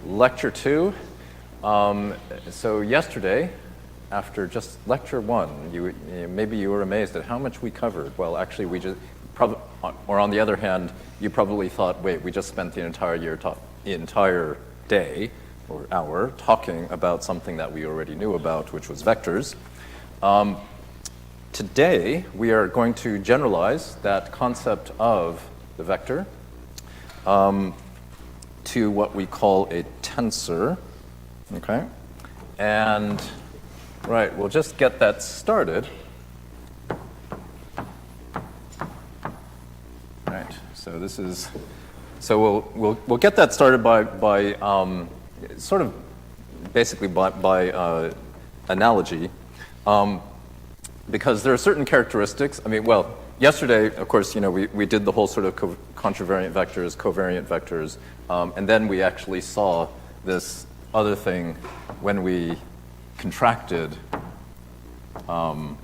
lecture 2. So yesterday, after just lecture 1, maybe you were amazed at how much we covered. Well, actually, we just or on the other hand, you probably thought, wait, we just spent the entire day or hour talking about something that we already knew about, which was vectors. Today, we are going to generalize that concept of the vector to what we call a tensor, okay? And, right, we'll just get that started. Right, so this is, so we'll get that started by sort of basically by analogy, because there are certain characteristics. I mean, well, yesterday, of course, we did the whole sort of contravariant vectors, covariant vectors, and then we actually saw this other thing when we contracted a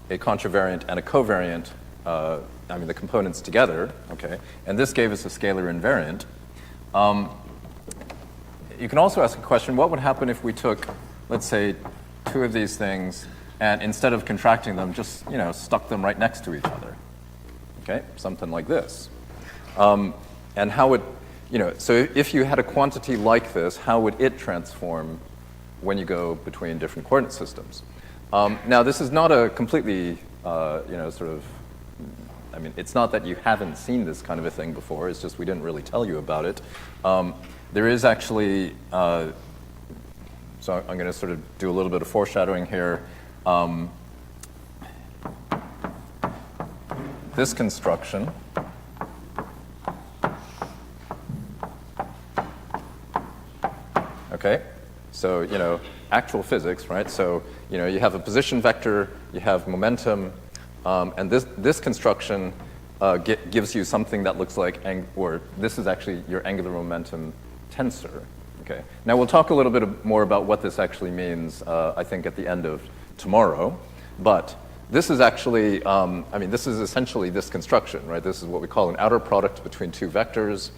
contravariant and a covariant, the components together, okay? And this gave us a scalar invariant. You can also ask a question, what would happen if we took, let's say, two of these things and instead of contracting them, just, stuck them right next to each other, okay? Something like this. And how would, so if you had a quantity like this, how would it transform when you go between different coordinate systems? Now, this is not a completely, it's not that you haven't seen this kind of a thing before, it's just we didn't really tell you about it. There is actually, so I'm going to sort of do a little bit of foreshadowing here. This construction okay, so actual physics, right? So you have a position vector, you have momentum, and this construction gives you something that looks like, or this is actually your angular momentum tensor. Okay. Now we'll talk a little bit more about what this actually means, I think, at the end of tomorrow. But this is actually, this is essentially this construction, right? This is what we call an outer product between two vectors.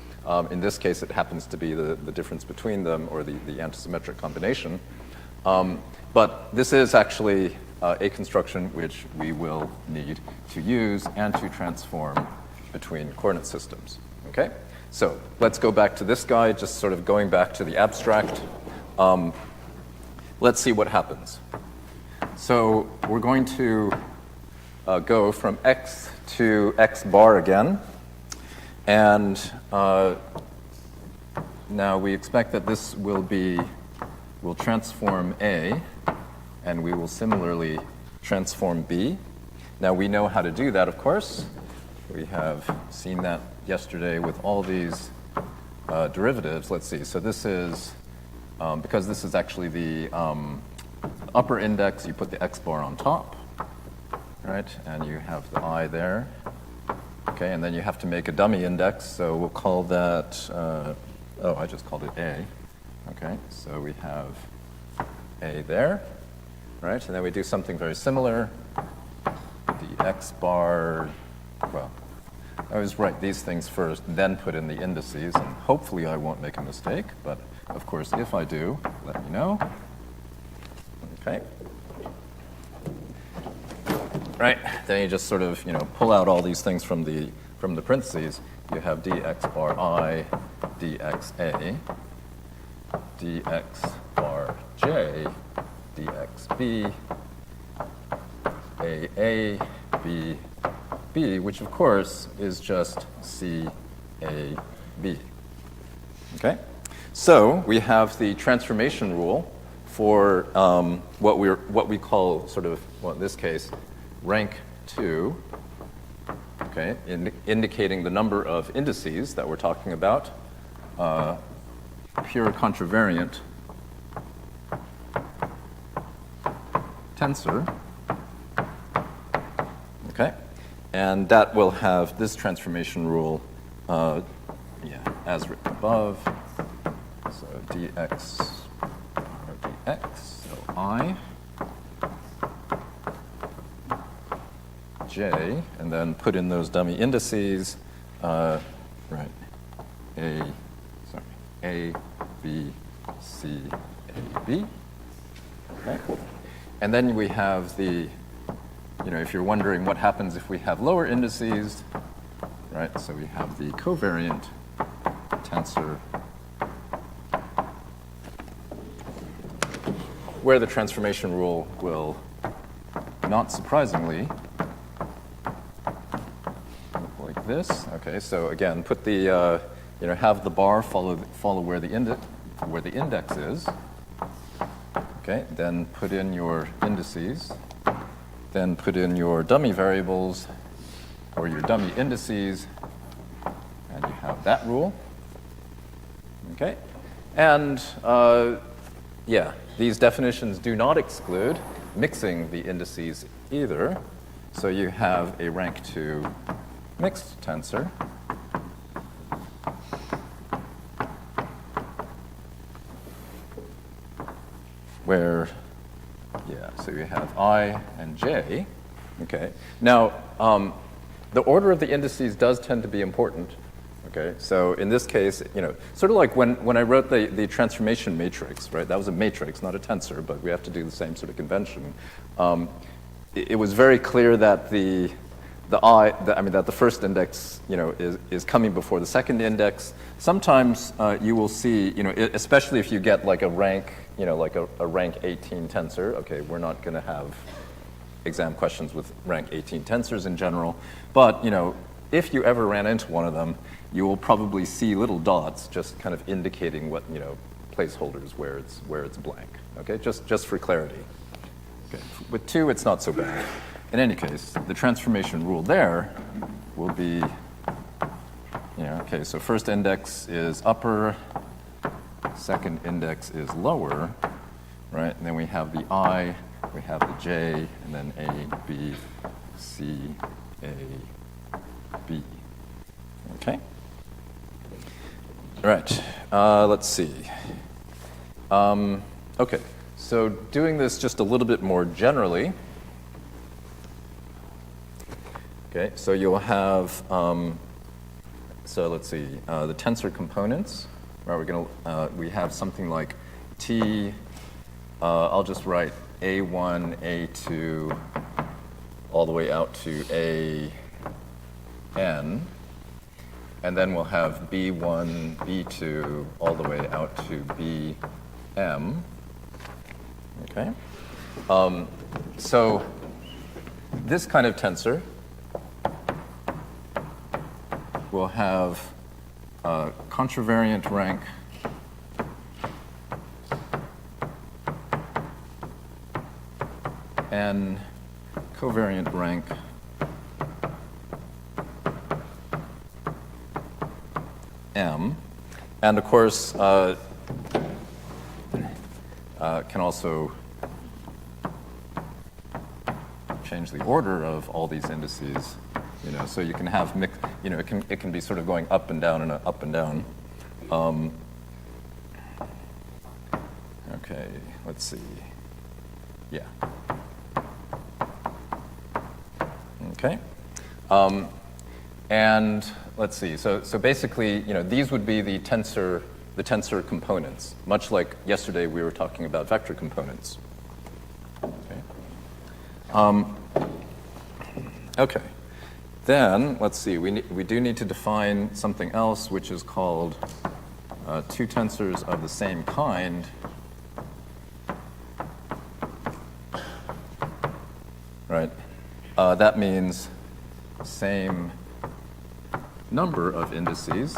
In this case, it happens to be the difference between them, or the antisymmetric combination. But this is actually a construction which we will need to use and to transform between coordinate systems. Okay? So let's go back to this guy, just sort of going back to the abstract. Let's see what happens. So we're going to go from x to x bar again. And now we expect that this will transform A, and we will similarly transform B. Now we know how to do that, of course. We have seen that yesterday with all these derivatives. Let's see. So this is, because this is actually the upper index, you put the x bar on top, right? And you have the I there. Okay, and then you have to make a dummy index, so we'll call that, I just called it A. Okay, so we have A there, right? And then we do something very similar. The x bar, well, I always write these things first, then put in the indices, and hopefully I won't make a mistake, but of course if I do, let me know. Okay. Right, then you just sort of, pull out all these things from the parentheses. You have dx bar I, dxa, dx bar j, dx b, a, b, b, which of course is just c, a, b. Okay, so we have the transformation rule for what we call sort of, well, in this case, rank 2, okay, indicating the number of indices that we're talking about, pure contravariant tensor, okay, and that will have this transformation rule, as written above, so dx, or dx, so I, j, and then put in those dummy indices, right, a, sorry, A, B, C, A, B. Okay. And then we have the, if you're wondering what happens if we have lower indices, right? So we have the covariant tensor where the transformation rule will, not surprisingly, look like this. Okay, so again, put the, have the bar follow where the index is. Okay, then put in your indices. Then put in your dummy variables or your dummy indices, and you have that rule. Okay, and these definitions do not exclude mixing the indices either. So you have a rank 2 mixed tensor. Where, so you have I and J. Okay. Now, the order of the indices does tend to be important. Okay. So in this case, sort of like when I wrote the transformation matrix, right? That was a matrix, not a tensor, but we have to do the same sort of convention. It was very clear that that the first index, is coming before the second index. Sometimes you will see, especially if you get like a rank, like a rank 18 tensor. Okay, we're not going to have exam questions with rank 18 tensors in general, but if you ever ran into one of them, you will probably see little dots just kind of indicating what placeholders where it's blank. Okay, just for clarity. Okay, with 2, it's not so bad. In any case, the transformation rule there will be, okay, so first index is upper, second index is lower, right? And then we have the I, we have the J, and then A, B, C, A, B. Okay? All right, let's see. Okay, so doing this just a little bit more generally. Okay, so you'll have, so let's see, the tensor components. Right, we have something like T, I'll just write A1, A2, all the way out to AN. And then we'll have B1, B2, all the way out to BM. Okay? So this kind of tensor will have contravariant rank and covariant rank M, and of course can also change the order of all these indices. So you can have mix. It can be sort of going up and down and up and down. Okay, let's see. Yeah. Okay. And let's see. So basically, these would be the tensor components, much like yesterday we were talking about vector components. Okay. Okay. Then, let's see, we do need to define something else, which is called two tensors of the same kind. Right? That means same number of indices.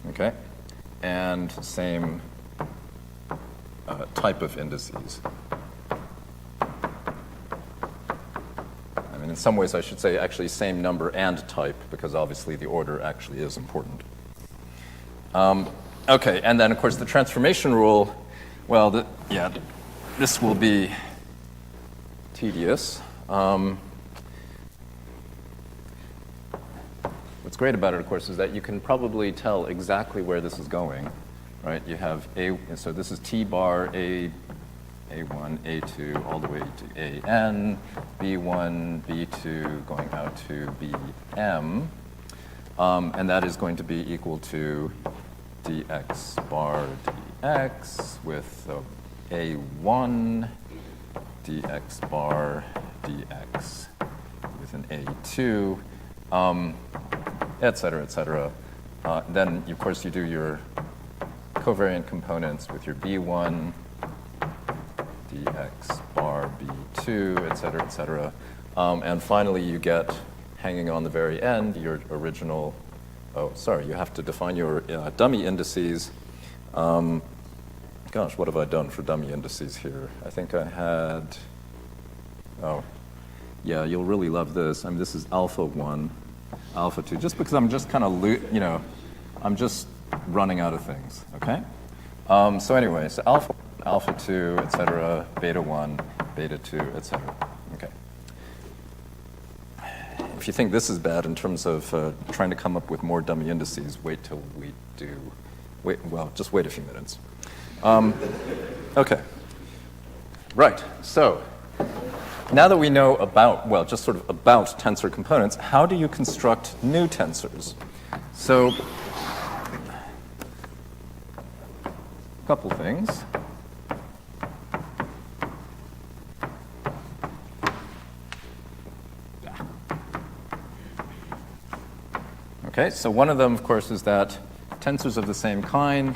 Okay? And same type of indices. In some ways, I should say actually same number and type, because obviously the order actually is important. Okay, and then of course the transformation rule, well, this will be tedious. What's great about it, of course, is that you can probably tell exactly where this is going, right? You have so this is T bar A1, A2, all the way to AN, B1, B2, going out to BM. And that is going to be equal to dx bar dx with a1 dx bar dx with an a2, et cetera, et cetera. Then, of course, you do your covariant components with your b1 dx bar b2, et cetera, et cetera. And finally, you get, hanging on the very end, your original, oh, sorry, you have to define your dummy indices. Gosh, what have I done for dummy indices here? I think I had, oh, yeah, you'll really love this. I mean, this is alpha 1, alpha 2, just because I'm just kind of, I'm just running out of things, okay? So anyway, so alpha 1, alpha 2, et cetera, beta 1, beta 2, et cetera, okay. If you think this is bad in terms of trying to come up with more dummy indices, wait till we do, well, just wait a few minutes. Okay, right, so now that we know about, well, just sort of about tensor components, how do you construct new tensors? So, a couple things. Okay, so one of them, of course, is that tensors of the same kind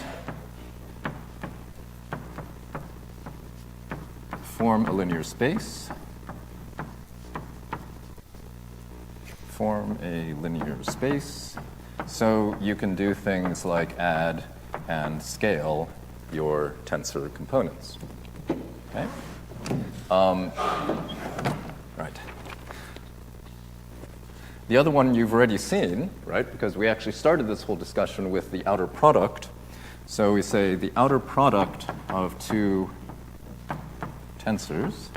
form a linear space. Form a linear space. So you can do things like add and scale your tensor components. Okay? Right. The other one you've already seen, right, because we actually started this whole discussion with the outer product. So we say the outer product of two tensors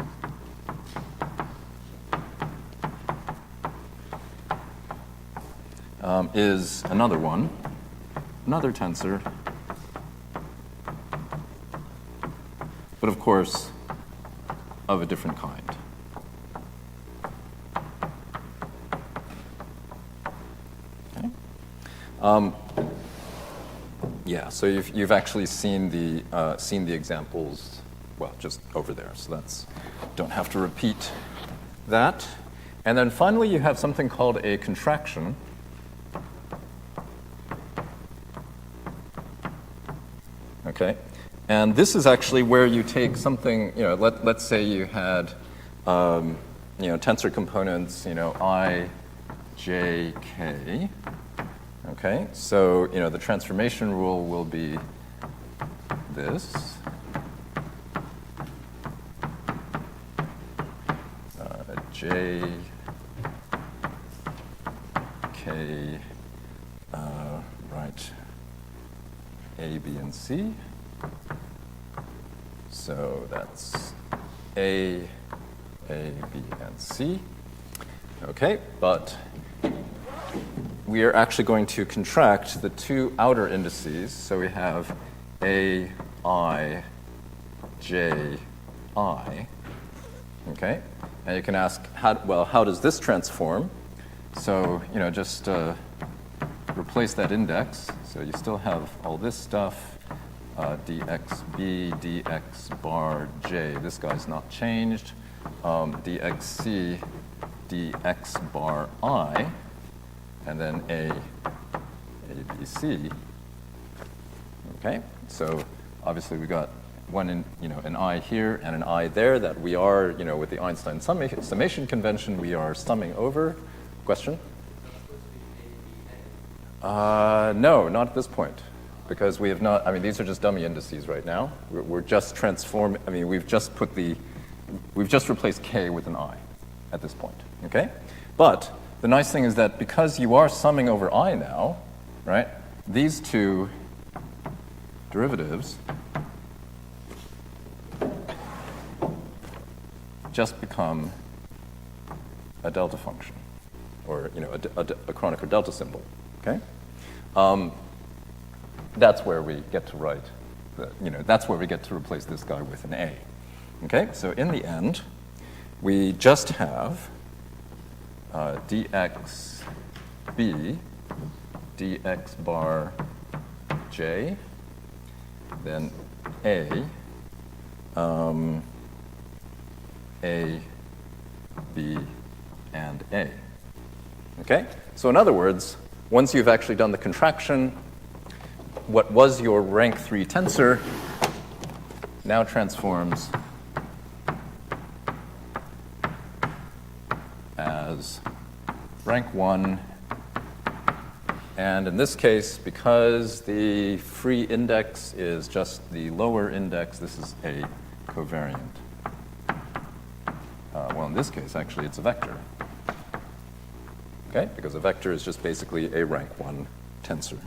is another one, another tensor, but of course of a different kind. Yeah, so you've actually seen the examples, well, just over there. So that's, don't have to repeat that. And then finally, you have something called a contraction. Okay, and this is actually where you take something. Let's say you had, tensor components. I, j, k. Okay, so the transformation rule will be this. J, K, right, A, B, and C. So that's A, B, and C. Okay, but we are actually going to contract the two outer indices. So we have A, I, J, I. Okay, and you can ask, how does this transform? So, just replace that index. So you still have all this stuff, dxb, dx bar j. This guy's not changed. Dxc, dx bar I. And then A, B, C. Okay, so obviously we got an I here and an I there that we are, with the Einstein summation convention, we are summing over. Question? No, not at this point, because we have not. These are just dummy indices right now. We're just transforming. We've just replaced K with an I at this point. Okay, but the nice thing is that because you are summing over I now, right, these two derivatives just become a delta function, or a Kronecker delta symbol. Okay, that's where we get to write. That's where we get to replace this guy with an A. Okay, so in the end, we just have dxb dx bar j, then A, B, and A. Okay? So in other words, once you've actually done the contraction, what was your rank 3 tensor now transforms as rank 1. And in this case, because the free index is just the lower index, this is a covariant. Well, in this case, actually, it's a vector. Okay? Because a vector is just basically a rank 1 tensor.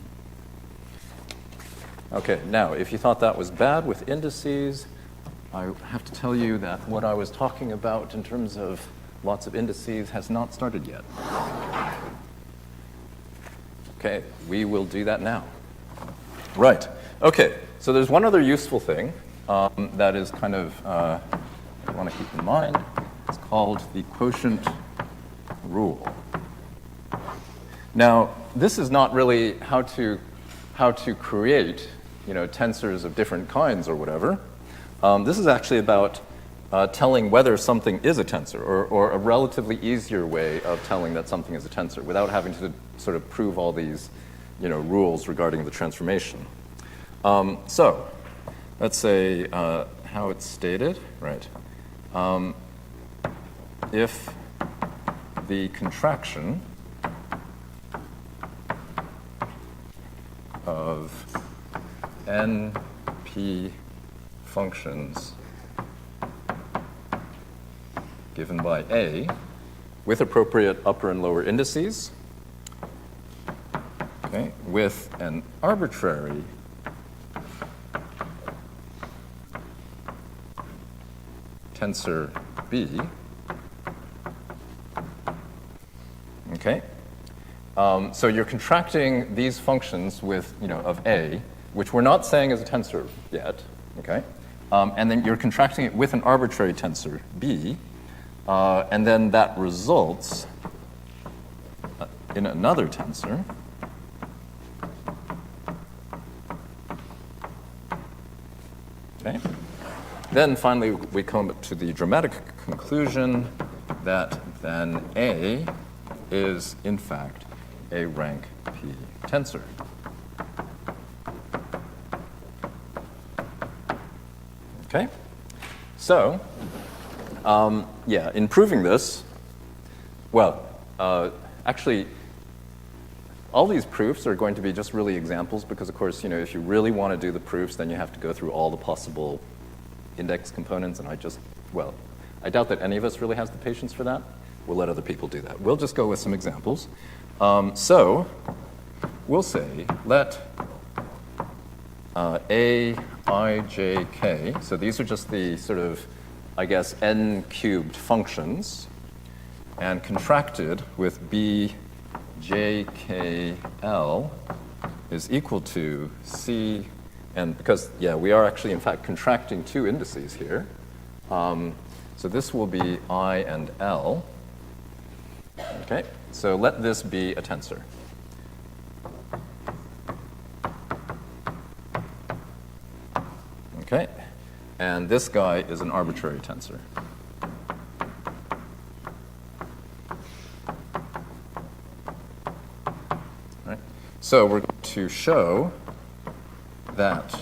Okay, now, if you thought that was bad with indices, I have to tell you that what I was talking about in terms of lots of indices has not started yet. Okay, we will do that now. Right. Okay, so there's one other useful thing that is kind of, I want to keep in mind. It's called the quotient rule. Now, this is not really how to create, tensors of different kinds or whatever. This is actually about telling whether something is a tensor, or a relatively easier way of telling that something is a tensor without having to sort of prove all these, rules regarding the transformation. So, let's say how it's stated, right? If the contraction of NP functions given by A with appropriate upper and lower indices, okay, with an arbitrary tensor B, okay, so you're contracting these functions with, of A, which we're not saying is a tensor yet, okay, and then you're contracting it with an arbitrary tensor B, and then that results in another tensor. Okay. Then finally, we come to the dramatic conclusion that then A is, in fact, a rank P tensor. Okay? So, in proving this, actually, all these proofs are going to be just really examples because, of course, if you really want to do the proofs, then you have to go through all the possible index components, and I doubt that any of us really has the patience for that. We'll let other people do that. We'll just go with some examples. So we'll say let A, I, J, K, so these are just the sort of, I guess, n cubed functions, and contracted with B, J, K, L is equal to C, and because, we are actually, in fact, contracting two indices here. So this will be I and L. Okay, so let this be a tensor. Okay, and this guy is an arbitrary tensor. Right. So we're going to show that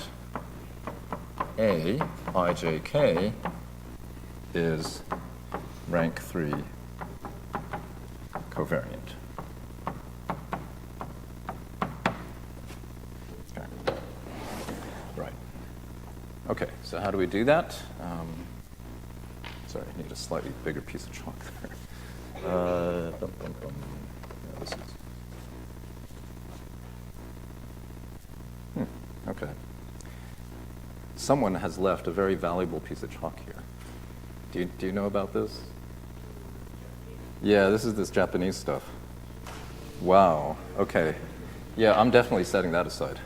A, I, J, K is rank 3 covariant. Okay. Right. Okay, so how do we do that? Sorry, I need a slightly bigger piece of chalk there. Yeah, this is. Okay. Someone has left a very valuable piece of chalk here. Do you know about this? Yeah, this is this Japanese stuff. Wow. Okay. Yeah, I'm definitely setting that aside.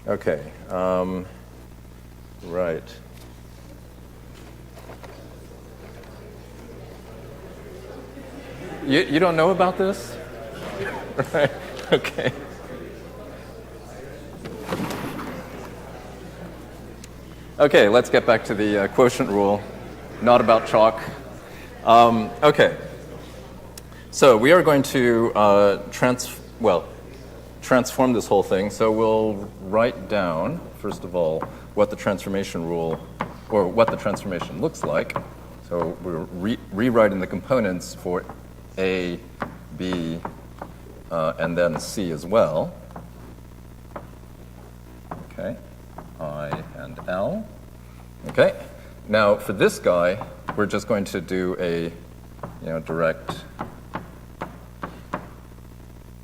Okay. Right. You don't know about this? Right, okay. Okay, let's get back to the quotient rule, not about chalk. Okay, so we are going to transform this whole thing. So we'll write down, first of all, what the transformation rule, or what the transformation looks like. So we're rewriting the components for A, B, and then C as well. Okay, I and L. Okay, now for this guy, we're just going to do a direct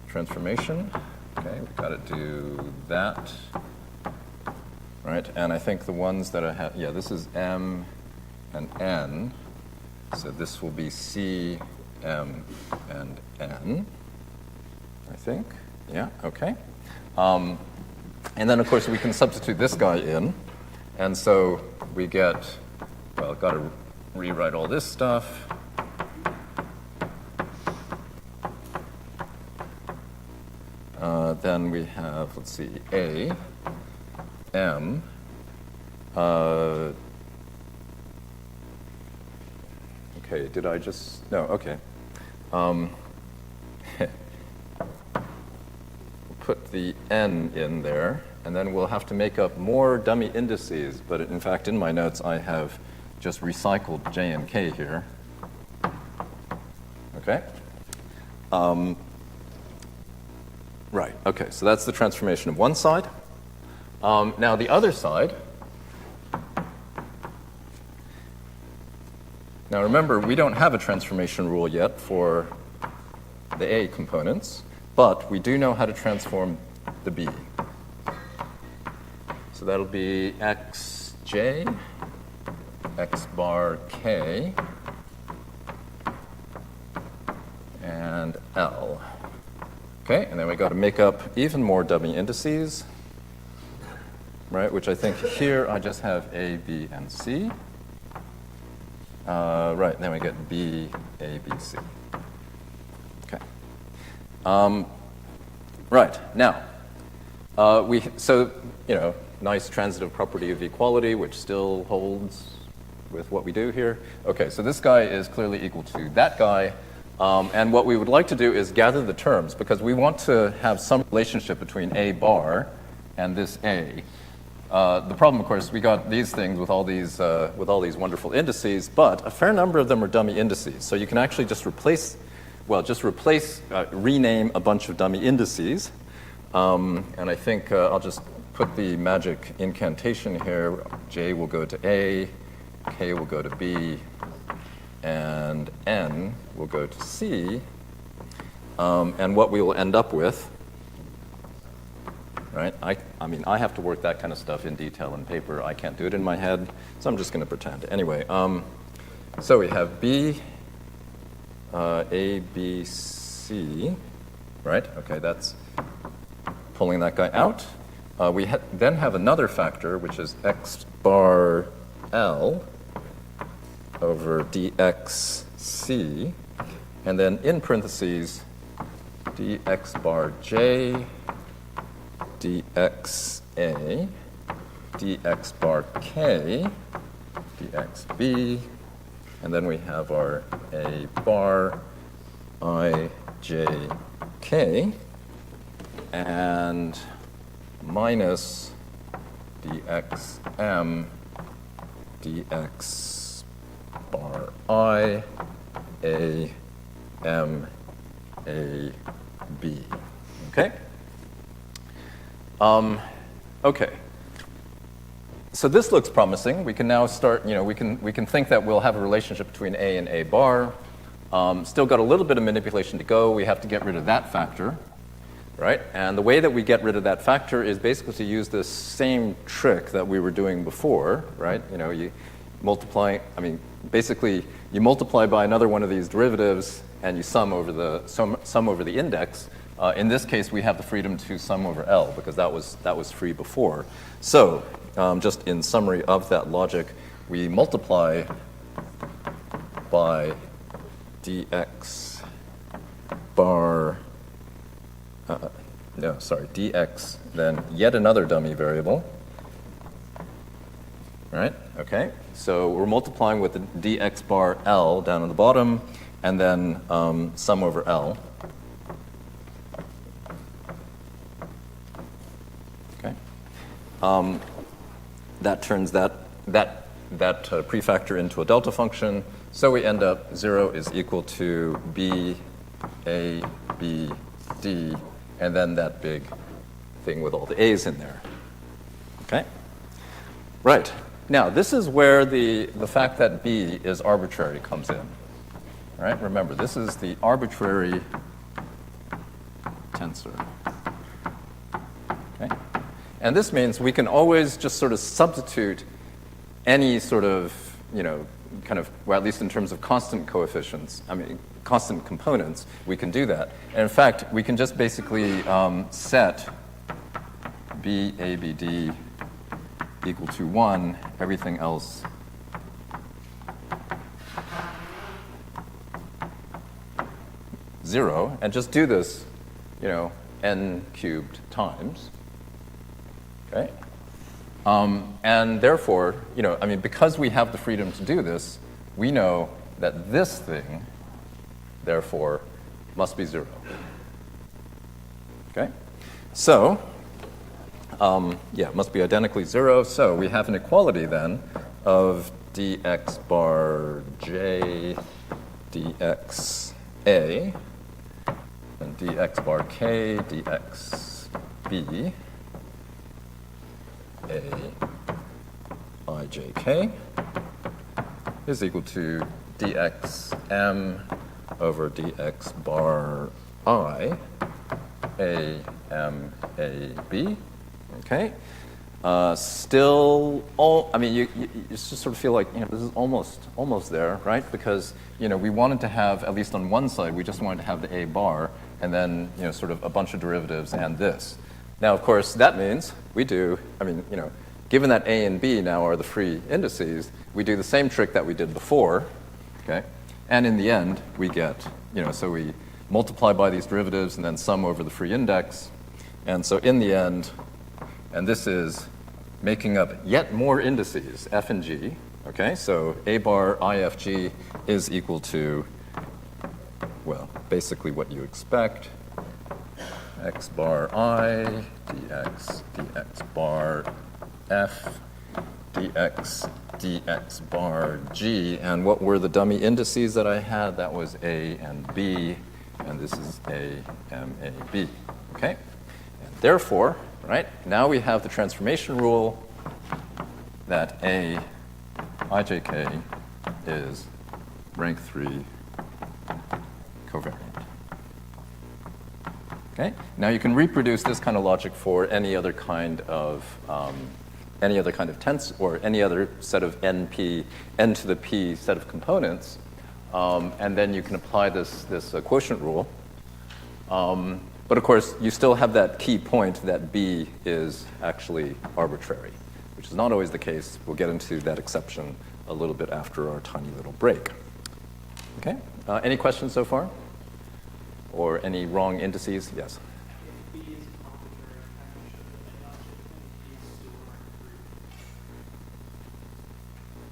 transformation. Okay, we've got to do that. Right, and I think the ones that I have, this is M and N. So this will be C, M, and N, I think. Yeah, okay. And then, of course, we can substitute this guy in. And so we get, well, got to rewrite all this stuff. Then we have, let's see, A, M, okay, did I just, no, okay. Put the N in there, and then we'll have to make up more dummy indices, but in fact, in my notes, I have just recycled J and K here. Okay? Right, okay, so that's the transformation of one side. Now the other side, now remember, we don't have a transformation rule yet for the A components, but we do know how to transform the B. So that'll be xj, x bar k, and L. Okay, and then we got to make up even more dummy indices, right, which I think here I just have A, B, and C. Right, then we get B, A, B, C. Okay. Right, now, nice transitive property of equality, which still holds with what we do here. Okay, so this guy is clearly equal to that guy. And what we would like to do is gather the terms, because we want to have some relationship between A bar and this A. The problem, of course, we got these things with all these wonderful indices, but a fair number of them are dummy indices. So you can actually just rename a bunch of dummy indices. And I think I'll just put the magic incantation here. J will go to A, K will go to B, and N will go to C. And what we will end up with, right? I mean, I have to work that kind of stuff in detail in paper. I can't do it in my head, so I'm just going to pretend. Anyway, so we have B, A, B, C, right? Okay, that's pulling that guy out. We then have another factor, which is x bar L over dxc, and then in parentheses, dx bar j, dxa, dx bar k, dxb, and then we have our a bar I, j, k, and minus dxm, dx bar I, A, M, A, B. Okay? Okay. So this looks promising. We can now start, we can think that we'll have a relationship between A and A bar. Still got a little bit of manipulation to go. We have to get rid of that factor, right? And the way that we get rid of that factor is basically to use this same trick that we were doing before, right? You multiply, basically you multiply by another one of these derivatives and you sum over the index. In this case, we have the freedom to sum over L because that was free before. So just in summary of that logic, we multiply by dx bar, dx, then yet another dummy variable. Right? Okay. So we're multiplying with the dx bar L down on the bottom, and then sum over L. Okay. That turns that prefactor into a delta function. So we end up 0 is equal to b, a, b, d, and then that big thing with all the a's in there. Okay? Right. Now, this is where the fact that b is arbitrary comes in. All right? Remember, this is the arbitrary tensor. Okay? And this means we can always just sort of substitute any sort of, kind of, well, at least in terms of constant coefficients, constant components, we can do that. And in fact, we can just basically set b, a, b, d equal to 1, everything else zero, and just do this, n cubed times. Okay? And therefore, because we have the freedom to do this, we know that this thing, therefore, must be 0. Okay? So, it must be identically 0. So we have an equality then of dx bar j dx a and dx bar k dx b a I j k is equal to dx m over dx bar I a m a b. Okay. Still, you just sort of feel like this is almost there, right? Because we wanted to have, at least on one side, we just wanted to have the a bar, and then sort of a bunch of derivatives and this. Now, of course, that means we do. Given that a and b now are the free indices, we do the same trick that we did before. Okay, and in the end, we get so we multiply by these derivatives and then sum over the free index, and so in the end. And this is making up yet more indices, f and g. Okay, so a bar ifg is equal to, well, basically what you expect. X bar I, dx bar f, dx bar g. And what were the dummy indices that I had? That was a and b, and this is a, m, a, b. Okay, and therefore, right? Now we have the transformation rule that A ijk is rank 3 covariant. Okay? Now you can reproduce this kind of logic for any other kind of tensor or any other set of n to the p set of components, and then you can apply this quotient rule. But of course, you still have that key point that b is actually arbitrary, which is not always the case. We'll get into that exception a little bit after our tiny little break. Okay? Any questions so far? Or any wrong indices? Yes? If b is arbitrary, how do you show that n is still rank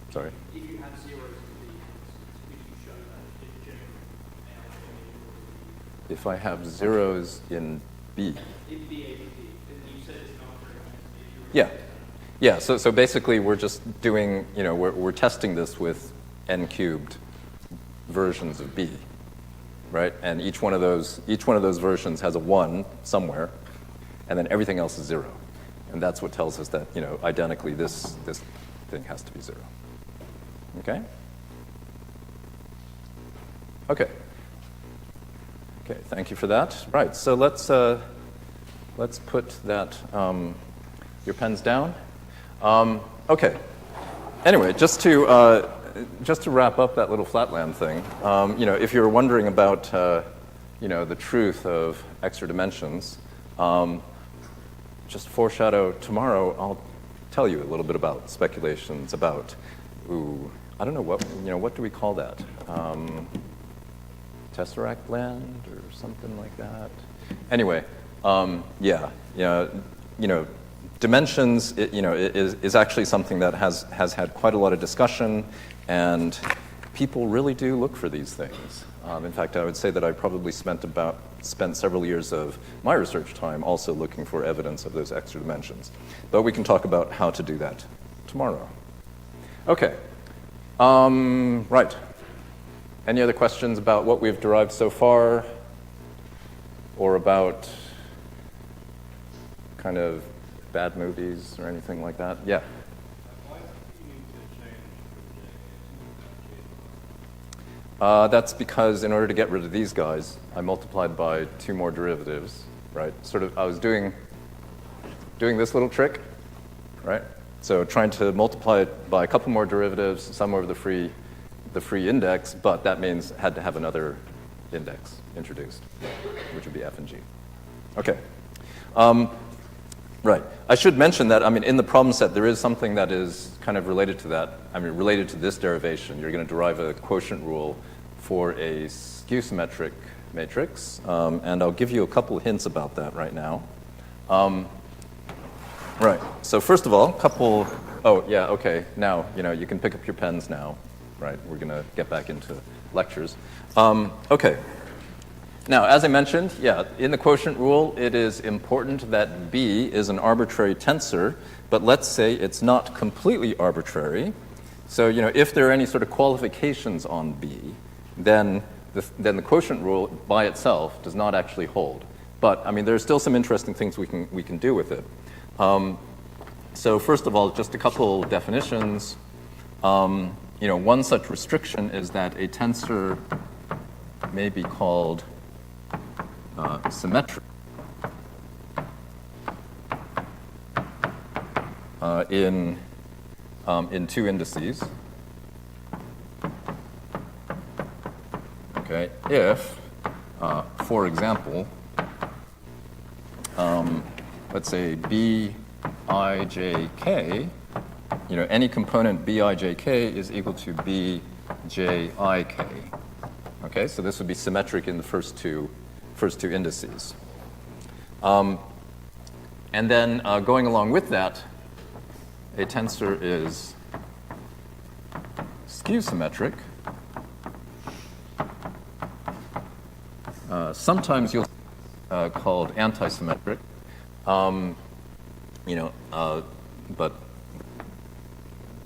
3? Sorry? If you have zeros in b, would you show that it's generally If I have zeros in B. In B, A, B, then you said it's not very Yeah. Yeah, so basically we're just doing, we're testing this with n cubed versions of B, right? And each one of those versions has a 1 somewhere, and then everything else is 0. And that's what tells us that, identically this thing has to be 0. Okay? Okay. Okay, thank you for that. Right, so let's put that, your pens down. Okay. Anyway, just to wrap up that little flatland thing, if you're wondering about, the truth of extra dimensions, just foreshadow tomorrow. I'll tell you a little bit about speculations about, I don't know what do we call that? tesseract land or something like that. Anyway, dimensions, is actually something that has had quite a lot of discussion, and people really do look for these things. In fact, I would say that I probably spent several years of my research time also looking for evidence of those extra dimensions. But we can talk about how to do that tomorrow. Okay. Right. Any other questions about what we've derived so far, or about kind of bad movies or anything like that? Yeah. That's because in order to get rid of these guys, I multiplied by 2 more derivatives, right? Sort of, I was doing this little trick, right? So trying to multiply it by a couple more derivatives, sum over the free index, but that means had to have another index introduced, which would be f and g. Okay. Right. I should mention that, in the problem set, there is something that is kind of related to that. Related to this derivation. You're going to derive a quotient rule for a skew-symmetric matrix, and I'll give you a couple of hints about that right now. Right. So first of all, now, you can pick up your pens now, right? We're going to get back into lectures. Okay. Now, as I mentioned, in the quotient rule, it is important that B is an arbitrary tensor, but let's say it's not completely arbitrary. So, if there are any sort of qualifications on B, then the quotient rule by itself does not actually hold. But, there are still some interesting things we can do with it. So first of all, just a couple definitions. One such restriction is that a tensor may be called symmetric in 2 indices. Okay, if, for example, let's say Bij, any component Bijk is equal to Bijik. Okay, so this would be symmetric in the first two indices. And then going along with that, a tensor is skew-symmetric. Sometimes you'll called anti-symmetric, but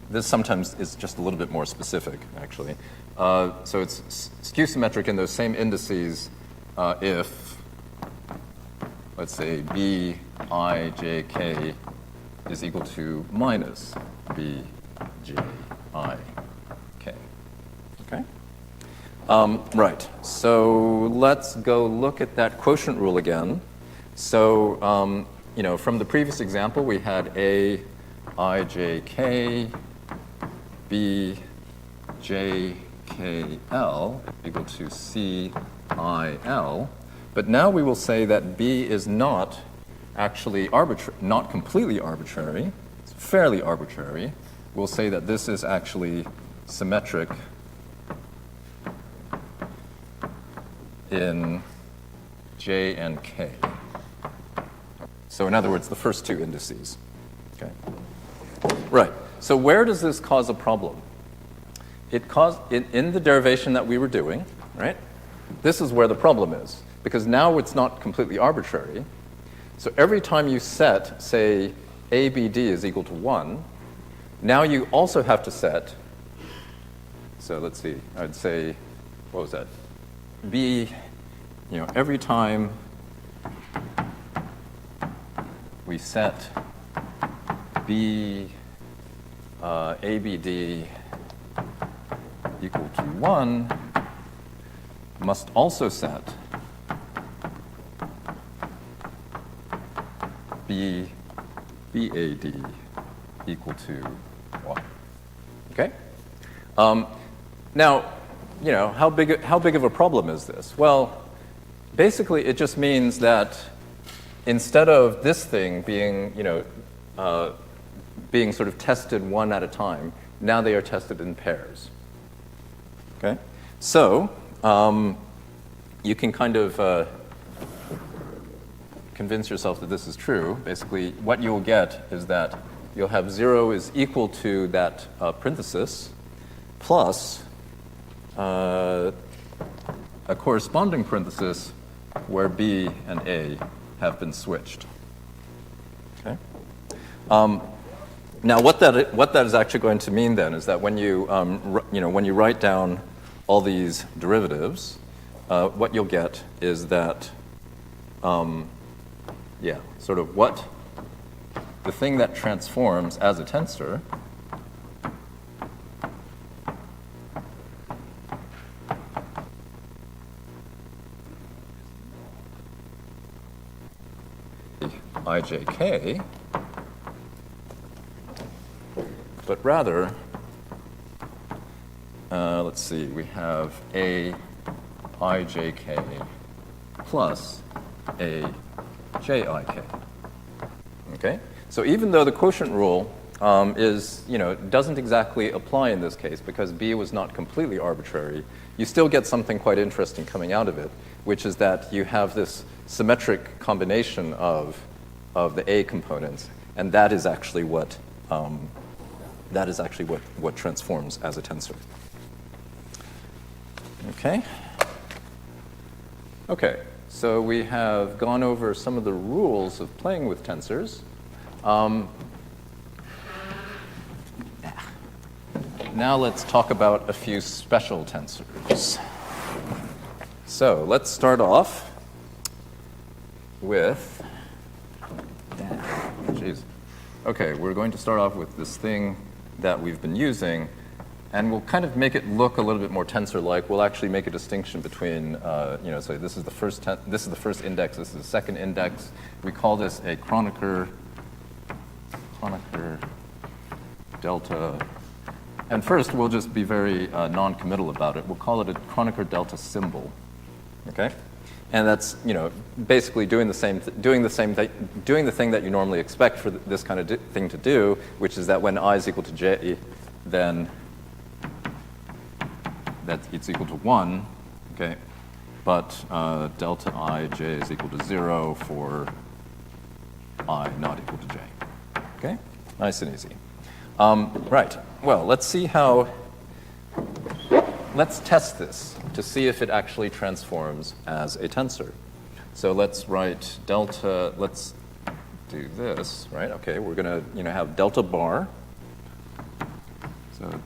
this sometimes is just a little bit more specific, actually. So it's skew-symmetric in those same indices if, let's say, Bijk is equal to minus Bijik. Okay? Right. So let's go look at that quotient rule again. So, from the previous example, we had Aijk Bjkl equal to Cil. But now we will say that B is not actually not completely arbitrary. It's fairly arbitrary. We'll say that this is actually symmetric in J and K. So in other words, the first 2 indices. Okay. Right. So where does this cause a problem? It caused in the derivation that we were doing, right? This is where the problem is, because now it's not completely arbitrary. So every time you set, say, ABD is equal to 1, now you also have to set, so let's see, I'd say, what was that? B, every time we set B ABD equal to 1, must also set B BAD equal to 1. Okay? Now, how big of a problem is this? Well, basically, it just means that instead of this thing being, being sort of tested one at a time, now they are tested in pairs. Okay? So, you can kind of convince yourself that this is true. Basically, what you'll get is that you'll have 0 is equal to that parenthesis plus a corresponding parenthesis where B and A have been switched. Okay. Now, what that is actually going to mean then is that when you when you write down all these derivatives, what you'll get is that sort of what the thing that transforms as a tensor ijk, but rather, let's see, we have a ijk plus a jik. Okay? So even though the quotient rule doesn't exactly apply in this case because B was not completely arbitrary, you still get something quite interesting coming out of it, which is that you have this symmetric combination of the A components, and that is actually what transforms as a tensor. Okay. Okay. So we have gone over some of the rules of playing with tensors. Now let's talk about a few special tensors. So let's start off with, okay, we're going to start off with this thing that we've been using, and we'll kind of make it look a little bit more tensor-like. We'll actually make a distinction between, so this is the first index, this is the second index. We call this a Kronecker delta. And first, we'll just be very non-committal about it. We'll call it a Kronecker delta symbol. Okay, and that's basically doing the thing that you normally expect for this kind of thing to do, which is that when I is equal to j, then that it's equal to 1, okay? But delta I j is equal to 0 for I not equal to j. Okay? Nice and easy. Right. Well, let's test this to see if it actually transforms as a tensor. So let's write delta, let's do this, right? Okay, we're going to have delta bar. So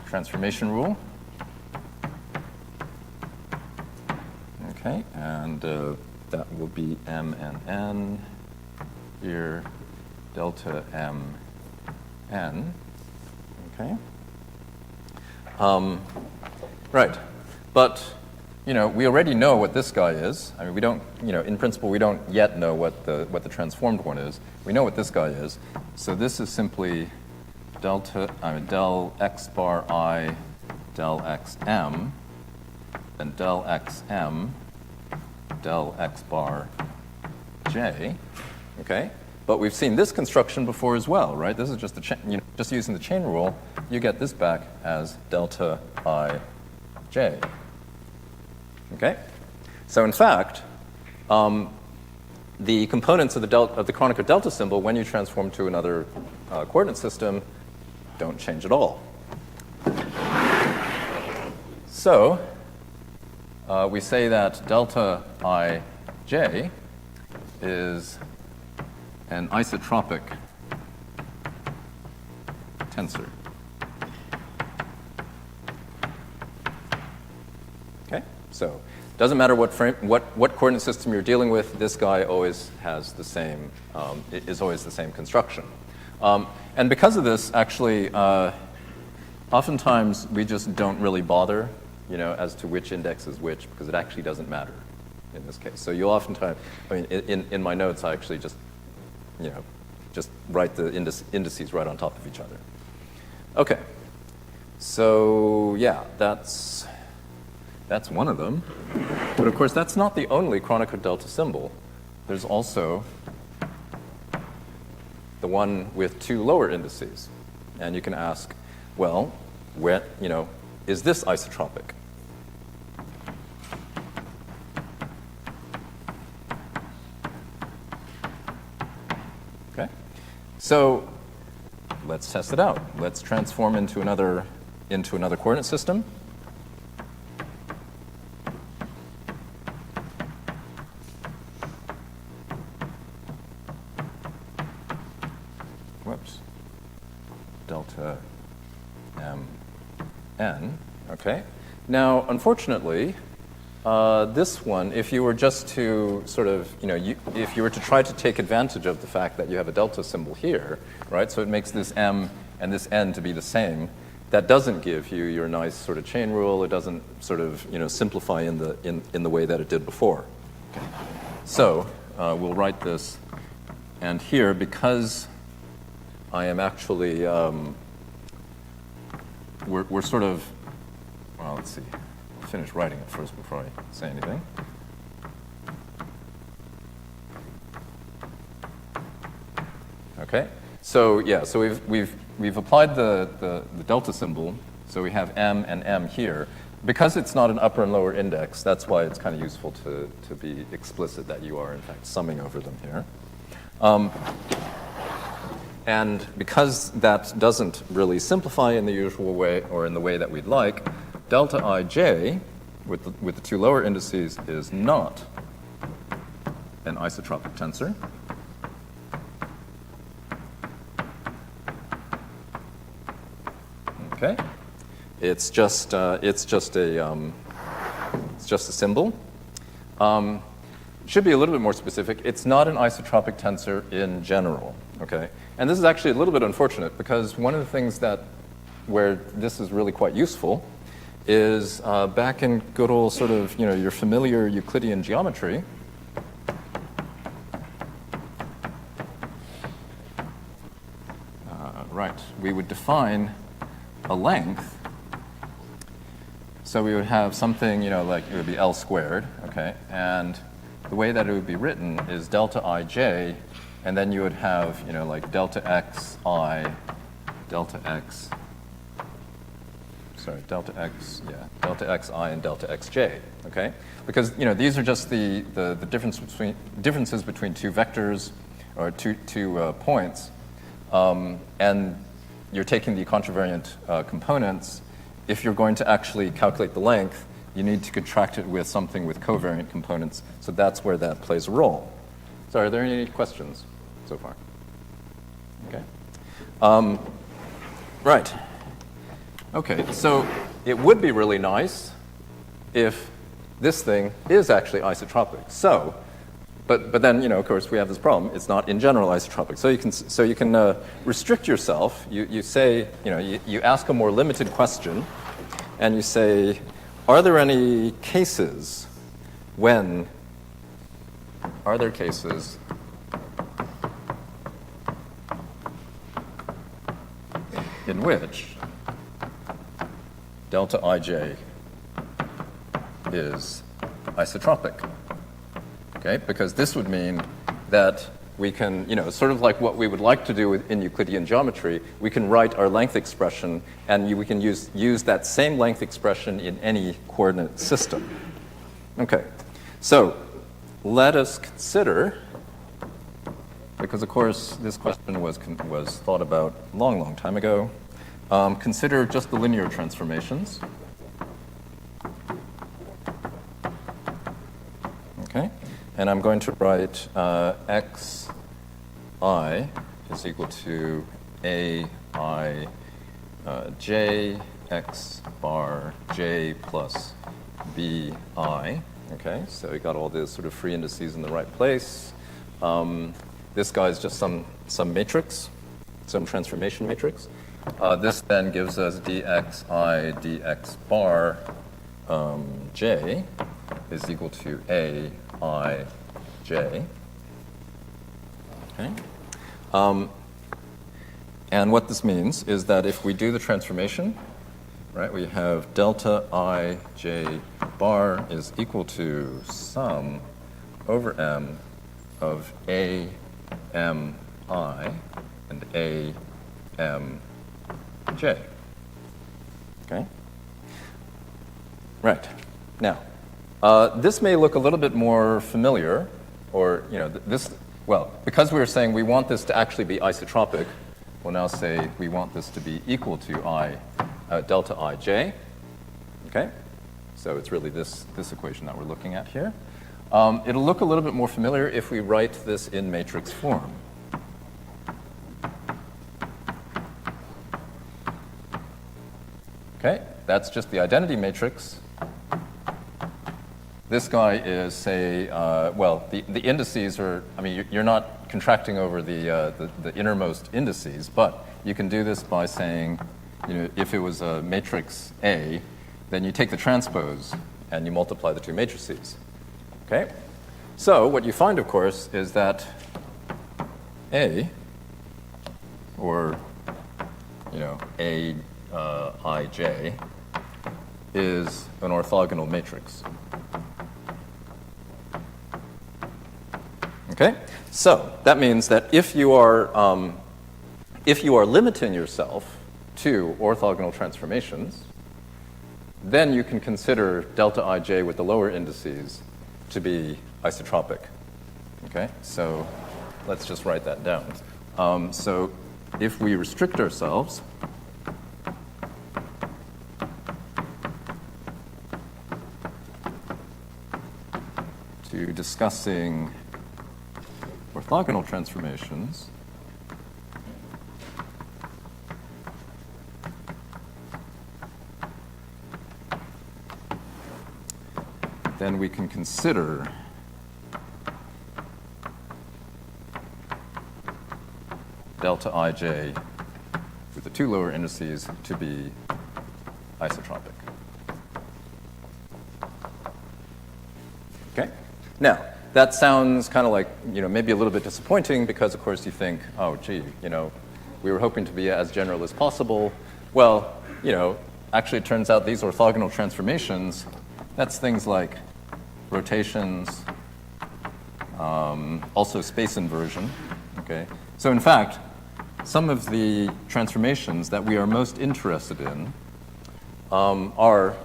transformation rule. Okay, and that will be m and n. Here, delta m n. Okay. Right, but we already know what this guy is. I mean, we don't, in principle, we don't yet know what the transformed one is. We know what this guy is. So this is simply del x bar I del x m, and del x m del x bar j. Okay. But we've seen this construction before as well, right? This is just just using the chain rule, you get this back as delta I j. Okay? So in fact, the components of the Kronecker delta symbol, when you transform to another coordinate system, don't change at all. So we say that delta I j is an isotropic tensor. Okay, so doesn't matter what coordinate system you're dealing with. This guy always has the same is always the same construction. And because of this, actually, oftentimes we just don't really bother, as to which index is which, because it actually doesn't matter in this case. So you'll oftentimes, in my notes, I actually just write the indices right on top of each other. Okay. So yeah, that's one of them. But of course, that's not the only Kronecker delta symbol. There's also the one with two lower indices. And you can ask, well, is this isotropic? So let's test it out. Let's transform into another coordinate system. Whoops. Delta m n. Okay. Now, unfortunately, this one, if you were just to sort of, if you were to try to take advantage of the fact that you have a delta symbol here, right? So it makes this m and this n to be the same. That doesn't give you your nice sort of chain rule. It doesn't sort of, simplify in the way that it did before. Okay. So we'll write this, and here, because I am actually, we're sort of, well, let's see. Finish writing it first before I say anything. Okay. So yeah. So we've applied the delta symbol. So we have m and m here. Because it's not an upper and lower index, that's why it's kind of useful to be explicit that you are in fact summing over them here. And because that doesn't really simplify in the usual way or in the way that we'd like, delta ij with the two lower indices is not an isotropic tensor. Okay, it's just a symbol. Should be a little bit more specific. It's not an isotropic tensor in general. Okay, and this is actually a little bit unfortunate because one of the things where this is really quite useful is back in good old sort of, your familiar Euclidean geometry. Right, we would define a length. So we would have something, like it would be L squared, okay? And the way that it would be written is delta ij, and then you would have, like delta x I, delta x I and delta xj, okay? Because, these are just the differences between two vectors or two points, and you're taking the contravariant components. If you're going to actually calculate the length, you need to contract it with something with covariant components, so that's where that plays a role. So are there any questions so far? Okay. Right. Okay, so it would be really nice if this thing is actually isotropic. So, but then, of course, we have this problem. It's not in general isotropic. So you can restrict yourself. You say, you ask a more limited question, and you say, are there cases in which delta ij is isotropic? Okay, because this would mean that we can, sort of like what we would like to do in Euclidean geometry, we can write our length expression, and we can use that same length expression in any coordinate system. Okay, so let us consider, because of course this question was thought about a long, long time ago, consider just the linear transformations. Okay, and I'm going to write xi is equal to ai j x bar j plus bi. Okay, so we got all the sort of free indices in the right place. This guy is just some matrix, some transformation matrix. This then gives us dxi dx bar j is equal to a I j. Okay. And what this means is that if we do the transformation, right, we have delta I j bar is equal to sum over m of a m I and a m j. Okay. Right. Now, this may look a little bit more familiar, or this well, because we were saying we want this to actually be isotropic, we'll now say we want this to be equal to delta ij. Okay? So it's really this equation that we're looking at here. It'll look a little bit more familiar if we write this in matrix form. Okay, that's just the identity matrix. This guy is, say, well, the indices are, I mean, you're not contracting over the innermost indices, but you can do this by saying, you know, if it was a matrix A, then you take the transpose and you multiply the two matrices. Okay? So what you find, of course, is that A, or, you know, Ij, is an orthogonal matrix. Okay? So that means that if you are limiting yourself to orthogonal transformations, then you can consider delta ij with the lower indices to be isotropic. Okay? So let's just write that down. So if we restrict ourselves to discussing orthogonal transformations, then we can consider delta ij with the two lower indices to be isotropic. Okay? Now, that sounds kind of like, you know, maybe a little bit disappointing because, of course, you think, oh, gee, you know, we were hoping to be as general as possible. Well, you know, actually it turns out these orthogonal transformations, that's things like rotations, also space inversion, okay? So in fact, some of the transformations that we are most interested in are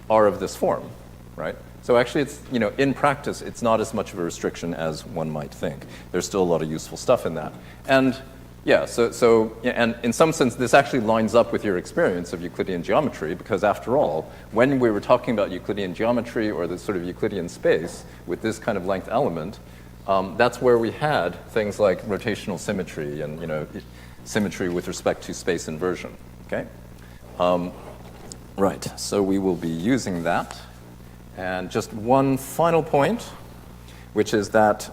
of this form, right? So actually, it's, you know, in practice, it's not as much of a restriction as one might think. There's still a lot of useful stuff in that. And yeah, and in some sense, this actually lines up with your experience of Euclidean geometry, because after all, when we were talking about Euclidean geometry or the sort of Euclidean space with this kind of length element, that's where we had things like rotational symmetry and, you know, symmetry with respect to space inversion, okay? Right, so we will be using that. And just one final point, which is that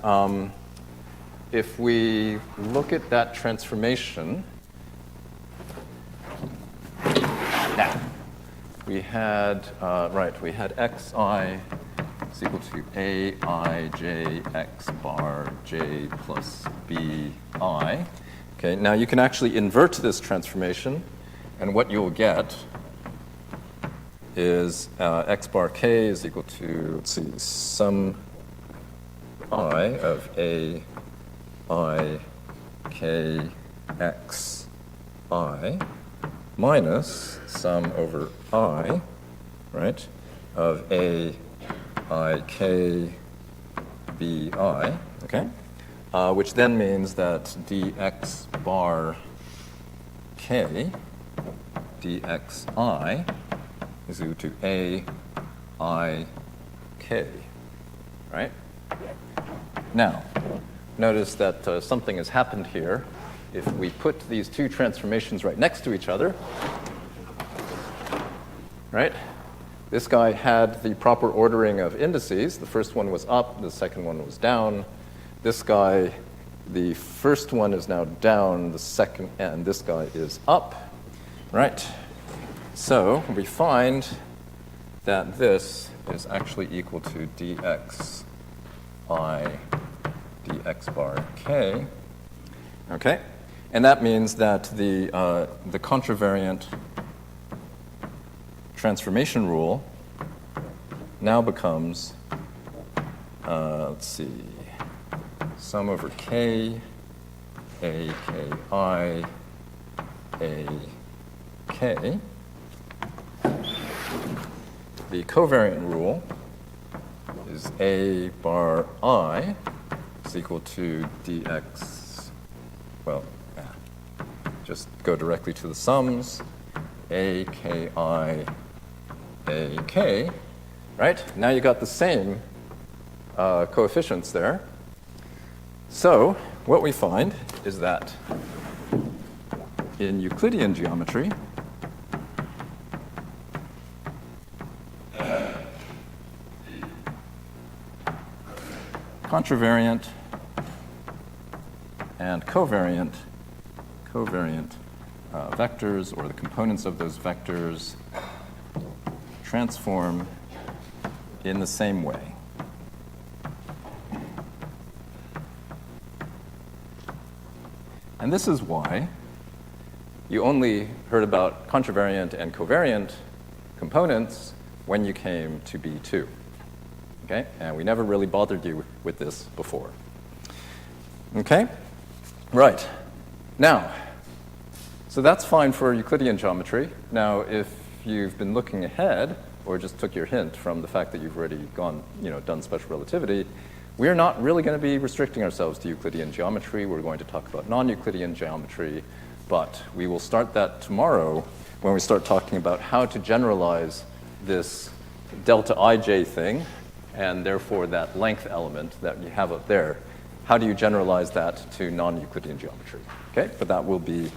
if we look at that transformation, now we had xi is equal to aij x bar j plus bi. Okay, now you can actually invert this transformation, and what you'll get is x bar k is equal to, let's see, sum I of a I k x I minus sum over I, right, of a I k b I, okay, which then means that dx bar k dxi is equal to a I k, right? Now, notice that something has happened here. If we put these two transformations right next to each other, right? This guy had the proper ordering of indices. The first one was up, the second one was down. This guy, the first one is now down, the second, and this guy is up, right? So we find that this is actually equal to dx I dx bar k, okay? And that means that the contravariant transformation rule now becomes, let's see, sum over k, a k I, a k. The covariant rule is a bar I is equal to dx, well, just go directly to the sums, a, k, I, a, k, right? Now you got the same coefficients there. So what we find is that in Euclidean geometry, contravariant and covariant vectors, or the components of those vectors, transform in the same way. And this is why you only heard about contravariant and covariant components when you came to B2. Okay? And we never really bothered you with this before. Okay? Right. Now, so that's fine for Euclidean geometry. Now, if you've been looking ahead, or just took your hint from the fact that you've already done special relativity, we're not really going to be restricting ourselves to Euclidean geometry. We're going to talk about non-Euclidean geometry, but we will start that tomorrow when we start talking about how to generalize this delta ij thing, and therefore that length element that you have up there. How do you generalize that to non-Euclidean geometry? Okay, but that will be